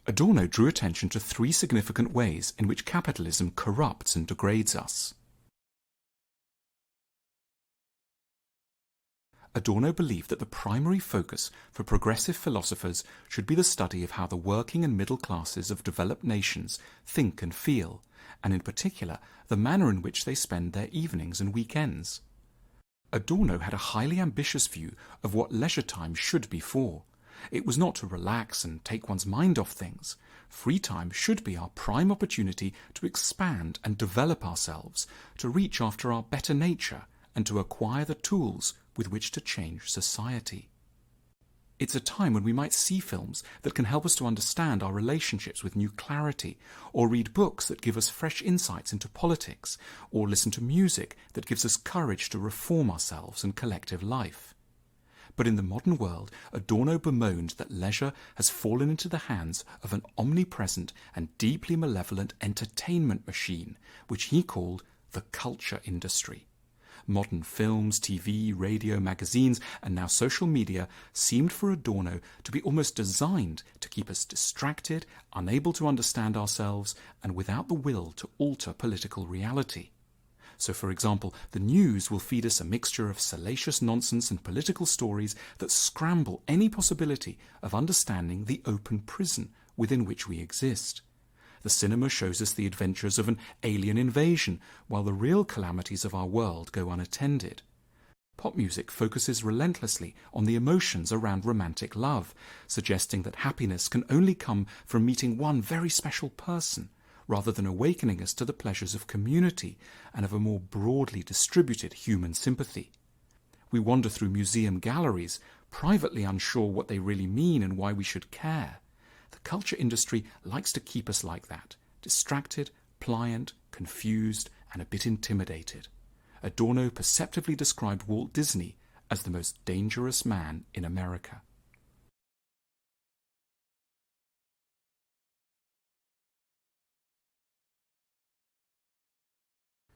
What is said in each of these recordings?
Adorno drew attention to three significant ways in which capitalism corrupts and degrades us. Adorno believed that the primary focus for progressive philosophers should be the study of how the working and middle classes of developed nations think and feel, and in particular the manner in which they spend their evenings and weekends. Adorno had a highly ambitious view of what leisure time should be for. It was not to relax and take one's mind off things. Free time should be our prime opportunity to expand and develop ourselves, to reach after our better nature, and to acquire the tools with which to change society. It's a time when we might see films that can help us to understand our relationships with new clarity, or read books that give us fresh insights into politics, or listen to music that gives us courage to reform ourselves and collective life. But in the modern world, Adorno bemoaned that leisure has fallen into the hands of an omnipresent and deeply malevolent entertainment machine, which he called the culture industry. Modern films, TV, radio, magazines, and now social media seemed for Adorno to be almost designed to keep us distracted, unable to understand ourselves, and without the will to alter political reality. So, for example, the news will feed us a mixture of salacious nonsense and political stories that scramble any possibility of understanding the open prison within which we exist. The cinema shows us the adventures of an alien invasion, while the real calamities of our world go unattended. Pop music focuses relentlessly on the emotions around romantic love, suggesting that happiness can only come from meeting one very special person, rather than awakening us to the pleasures of community and of a more broadly distributed human sympathy. We wander through museum galleries, privately unsure what they really mean and why we should care. The culture industry likes to keep us like that, distracted, pliant, confused, and a bit intimidated. Adorno perceptively described Walt Disney as the most dangerous man in America.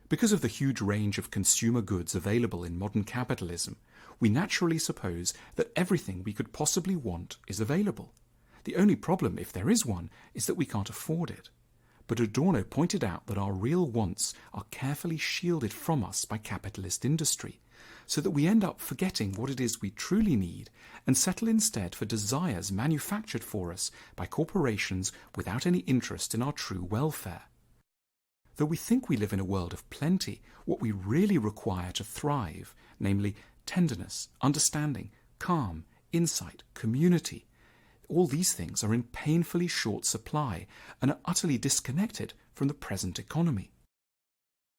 Because of the huge range of consumer goods available in modern capitalism, we naturally suppose that everything we could possibly want is available. The only problem, if there is one, is that we can't afford it. But Adorno pointed out that our real wants are carefully shielded from us by capitalist industry, so that we end up forgetting what it is we truly need and settle instead for desires manufactured for us by corporations without any interest in our true welfare. Though we think we live in a world of plenty, what we really require to thrive, namely tenderness, understanding, calm, insight, community, all these things are in painfully short supply and are utterly disconnected from the present economy.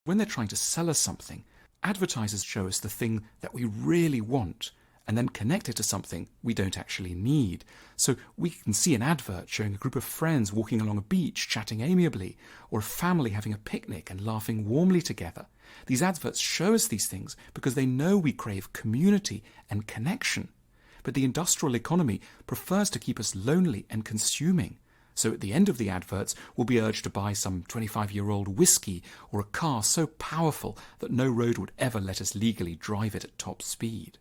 When they're trying to sell us something, advertisers show us the thing that we really want and then connect it to something we don't actually need. So we can see an advert showing a group of friends walking along a beach chatting amiably, or a family having a picnic and laughing warmly together. These adverts show us these things because they know we crave community and connection. But the industrial economy prefers to keep us lonely and consuming. So at the end of the adverts, we'll be urged to buy some 25-year-old whiskey or a car so powerful that no road would ever let us legally drive it at top speed.